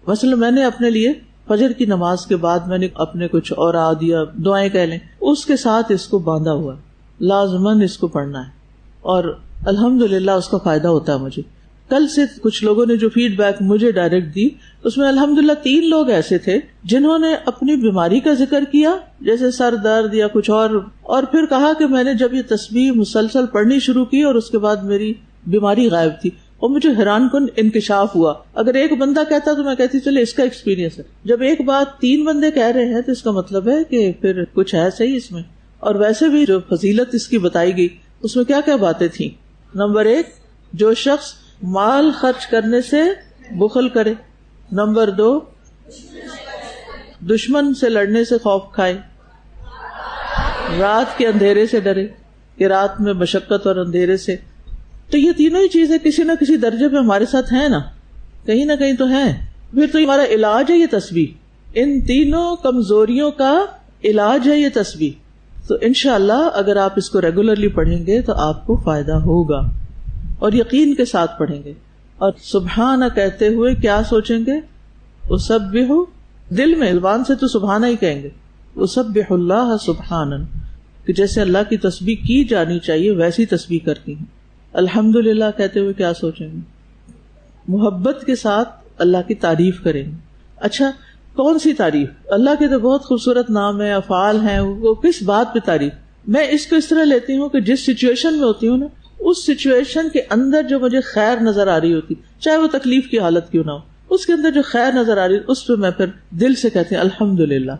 مثلا میں نے اپنے لیے فجر کی نماز کے بعد میں نے اپنے کچھ اوراد یا دعائیں کہہ لیں اس کے ساتھ اس کو باندھا ہوا ہے، لازماً اس کو پڑھنا ہے، اور الحمدللہ اس کا فائدہ ہوتا ہے مجھے. کل سے کچھ لوگوں نے جو فیڈ بیک مجھے ڈائریکٹ دی اس میں الحمدللہ 3 لوگ ایسے تھے جنہوں نے اپنی بیماری کا ذکر کیا، جیسے سر درد یا کچھ اور پھر کہا کہ میں نے جب یہ تسبیح مسلسل پڑھنی شروع کی اور اس کے بعد میری بیماری غائب تھی، اور مجھے حیران کن انکشاف ہوا. اگر ایک بندہ کہتا تو میں کہتی چلے اس کا ایکسپیرینس ہے، جب ایک بات 3 بندے کہہ رہے ہیں تو اس کا مطلب ہے کہ پھر کچھ ہے صحیح اس میں. اور ویسے بھی جو فضیلت اس کی بتائی گئی اس میں کیا کیا باتیں تھیں. نمبر 1، جو شخص مال خرچ کرنے سے بخل کرے. نمبر 2، دشمن سے لڑنے سے خوف کھائے، رات کے اندھیرے سے ڈرے کہ رات میں مشقت اور اندھیرے سے. تو یہ تینوں ہی چیزیں کسی نہ کسی درجے پہ ہمارے ساتھ ہیں نا، کہیں نہ کہیں تو ہیں. پھر تو ہمارا علاج ہے یہ تسبیح، ان تینوں کمزوریوں کا علاج ہے یہ تسبیح. تو انشاءاللہ اگر آپ اس کو ریگولرلی پڑھیں گے تو آپ کو فائدہ ہوگا، اور یقین کے ساتھ پڑھیں گے. اور سبحانہ کہتے ہوئے کیا سوچیں گے؟ اسبح، دل میں زبان سے تو سبحانہ ہی کہیں گے، اسبح اللہ سبحانہ، کہ جیسے اللہ کی تسبیح کی جانی چاہیے ویسی تسبیح کرتی ہیں. الحمدللہ کہتے ہوئے کیا سوچیں گے؟ محبت کے ساتھ اللہ کی تعریف کریں گے. اچھا، کون سی تعریف؟ اللہ کے تو بہت خوبصورت نام ہے، افعال ہیں، وہ کس بات پہ تعریف؟ میں اس کو اس طرح لیتی ہوں کہ جس سچویشن میں ہوتی ہوں نا، اس سچویشن کے اندر جو مجھے خیر نظر آ رہی ہوتی، چاہے وہ تکلیف کی حالت کیوں نہ ہو، اس کے اندر جو خیر نظر آ رہی اس پہ میں پھر دل سے کہتے ہیں الحمدللہ.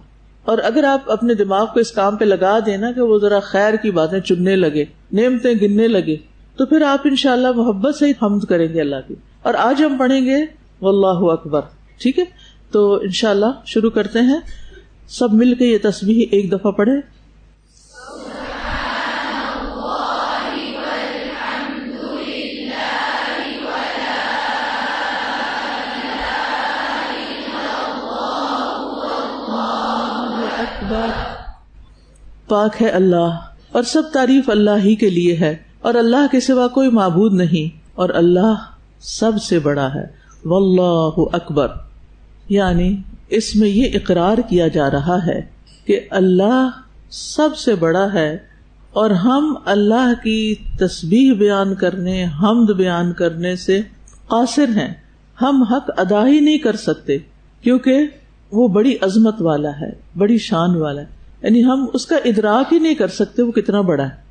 اور اگر آپ اپنے دماغ کو اس کام پہ لگا دینا کہ وہ ذرا خیر کی باتیں چننے لگے، نعمتیں گننے لگے، تو پھر آپ انشاءاللہ محبت سے ہی حمد کریں گے اللہ کی. اور آج ہم پڑھیں گے واللہ اکبر. ٹھیک ہے، تو انشاءاللہ شروع کرتے ہیں. سب مل کے یہ تسبیح ایک دفعہ پڑھیں. پاک ہے اللہ، اور سب تعریف اللہ ہی کے لیے ہے، اور اللہ کے سوا کوئی معبود نہیں، اور اللہ سب سے بڑا ہے. واللہ اکبر، یعنی اس میں یہ اقرار کیا جا رہا ہے کہ اللہ سب سے بڑا ہے، اور ہم اللہ کی تسبیح بیان کرنے، حمد بیان کرنے سے قاصر ہیں. ہم حق ادا ہی نہیں کر سکتے کیونکہ وہ بڑی عظمت والا ہے، بڑی شان والا ہے، یعنی ہم اس کا ادراک ہی نہیں کر سکتے وہ کتنا بڑا ہے.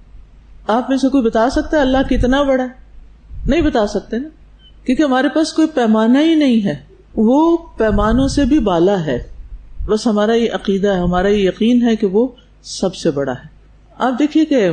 آپ میں سے کوئی بتا سکتا ہے اللہ کتنا بڑا ہے؟ نہیں بتا سکتے نا، کیونکہ ہمارے پاس کوئی پیمانہ ہی نہیں ہے، وہ پیمانوں سے بھی بالا ہے. بس ہمارا یہ عقیدہ ہے، ہمارا یہ یقین ہے کہ وہ سب سے بڑا ہے. آپ دیکھیے کہ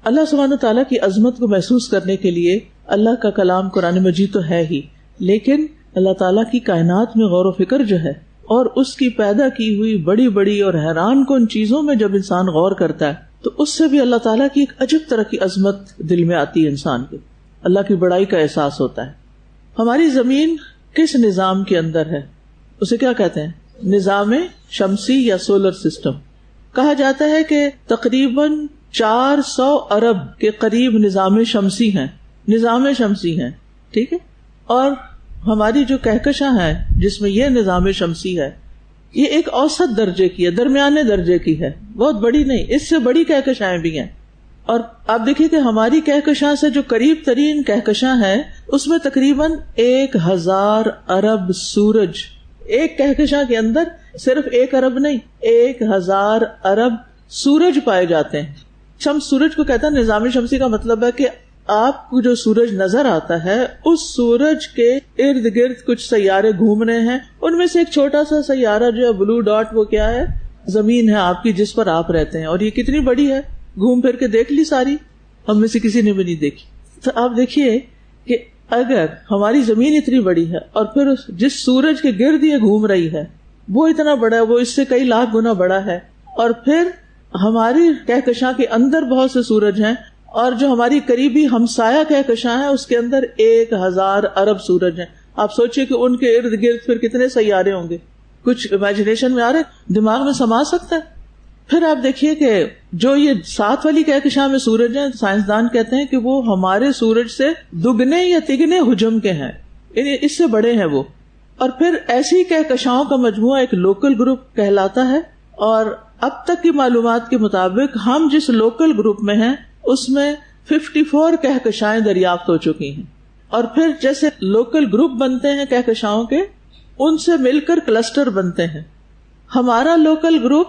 اللہ سبحانہ تعالیٰ کی عظمت کو محسوس کرنے کے لیے اللہ کا کلام قرآن مجید تو ہے ہی، لیکن اللہ تعالیٰ کی کائنات میں غور و فکر جو ہے اور اس کی پیدا کی ہوئی بڑی بڑی اور حیران کن چیزوں میں جب انسان غور کرتا ہے تو اس سے بھی اللہ تعالیٰ کی ایک عجب طرح کی عظمت دل میں آتی ہے. انسان کے اللہ کی بڑائی کا احساس ہوتا ہے. ہماری زمین کس نظام کے اندر ہے؟ اسے کیا کہتے ہیں؟ نظام شمسی یا سولر سسٹم. کہا جاتا ہے کہ تقریباً 400 ارب کے قریب نظام شمسی ہیں، نظام شمسی ہیں. ٹھیک ہے، اور ہماری جو کہکشاں ہے جس میں یہ نظام شمسی ہے یہ ایک اوسط درجے کی ہے، درمیانے درجے کی ہے، بہت بڑی نہیں، اس سے بڑی کہکشائیں بھی ہیں. اور آپ دیکھیے کہ ہماری کہکشاں سے جو قریب ترین کہکشاں ہے اس میں تقریباً 1000 ارب سورج، ایک کہکشاں کے اندر صرف 1 ارب نہیں، 1000 ارب سورج پائے جاتے ہیں. شمس سورج کو کہتا ہے. نظام شمسی کا مطلب ہے کہ آپ کو جو سورج نظر آتا ہے اس سورج کے ارد گرد کچھ سیارے گھوم رہے ہیں، ان میں سے ایک چھوٹا سا سیارہ جو ہے بلو ڈاٹ، وہ کیا ہے؟ زمین ہے آپ کی جس پر آپ رہتے ہیں. اور یہ کتنی بڑی ہے، گھوم پھر کے دیکھ لی ساری، ہم میں سے کسی نے بھی نہیں دیکھی. تو آپ دیکھیے کہ اگر ہماری زمین اتنی بڑی ہے اور پھر جس سورج کے گرد یہ گھوم رہی ہے وہ اتنا بڑا ہے، وہ اس سے کئی لاکھ گنا بڑا ہے، اور پھر ہماری کہکشاں کے اندر بہت سے سورج ہیں، اور جو ہماری قریبی ہمسایہ کہکشاں ہے اس کے اندر 1000 ارب سورج ہیں. آپ سوچئے کہ ان کے ارد گرد پھر کتنے سیارے ہوں گے. کچھ امیجنیشن میں آ رہے، دماغ میں سما سکتا ہے. پھر آپ دیکھیے کہ جو یہ 7 والی کہکشاں میں سورج ہیں، سائنسدان کہتے ہیں کہ وہ ہمارے سورج سے 2 یا 3 حجم کے ہیں، یعنی اس سے بڑے ہیں وہ. اور پھر ایسی کہکشاؤں کا مجموعہ ایک لوکل گروپ کہلاتا ہے. اور اب تک کی معلومات کے مطابق ہم جس لوکل گروپ میں ہیں اس میں 54 کہکشائیں دریافت ہو چکی ہیں. اور پھر جیسے لوکل گروپ بنتے ہیں کہکشاؤں کے، ان سے مل کر کلسٹر بنتے ہیں. ہمارا لوکل گروپ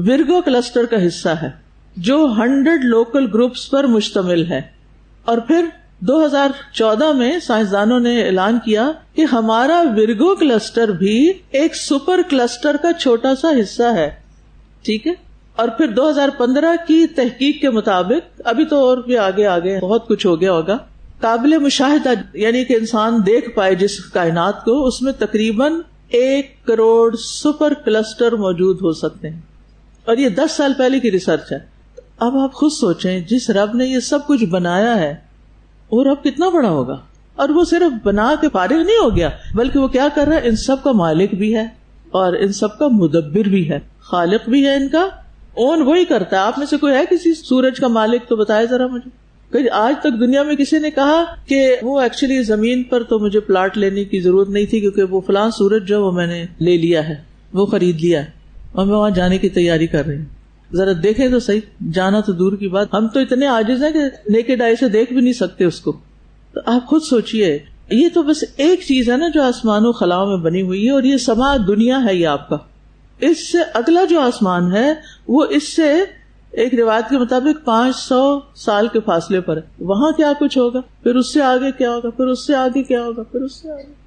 ورگو کلسٹر کا حصہ ہے جو 100 لوکل گروپس پر مشتمل ہے. اور پھر 2014 میں سائنسدانوں نے اعلان کیا کہ ہمارا ورگو کلسٹر بھی ایک سپر کلسٹر کا چھوٹا سا حصہ ہے. ٹھیک ہے. اور پھر 2015 کی تحقیق کے مطابق، ابھی تو اور بھی آگے بہت کچھ ہو گیا ہوگا، قابل مشاہدہ یعنی کہ انسان دیکھ پائے جس کائنات کو، اس میں تقریباً 1 کروڑ سپر کلسٹر موجود ہو سکتے ہیں. اور یہ 10 سال پہلے کی ریسرچ ہے. اب آپ خود سوچیں، جس رب نے یہ سب کچھ بنایا ہے وہ رب کتنا بڑا ہوگا. اور وہ صرف بنا کے فارغ نہیں ہو گیا، بلکہ وہ کیا کر رہا ہے، ان سب کا مالک بھی ہے اور ان سب کا مدبر بھی ہے، خالق بھی ہے. ان کا اون وہی کرتا ہے. آپ میں سے کوئی ہے کسی سورج کا مالک؟ تو بتائے ذرا مجھے. کہ آج تک دنیا میں کسی نے کہا کہ وہ ایکچولی زمین پر تو مجھے پلاٹ لینے کی ضرورت نہیں تھی کیونکہ وہ فلاں سورج جو وہ میں نے لے لیا ہے، وہ خرید لیا ہے اور میں وہاں جانے کی تیاری کر رہی ہوں. ذرا دیکھیں تو صحیح، جانا تو دور کی بات، ہم تو اتنے عاجز ہیں کہ نیکڈ آئی سے دیکھ بھی نہیں سکتے اس کو. تو آپ خود سوچئے، یہ تو بس ایک چیز ہے نا جو آسمان و خلاؤں میں بنی ہوئی ہے، اور یہ سما دنیا ہے یہ آپ کا. اس سے اگلا جو آسمان ہے وہ اس سے ایک روایت کے مطابق 500 سال کے فاصلے پر ہے. وہاں کیا کچھ ہوگا، پھر اس سے آگے کیا ہوگا، پھر اس سے آگے کیا ہوگا، پھر اس سے آگے.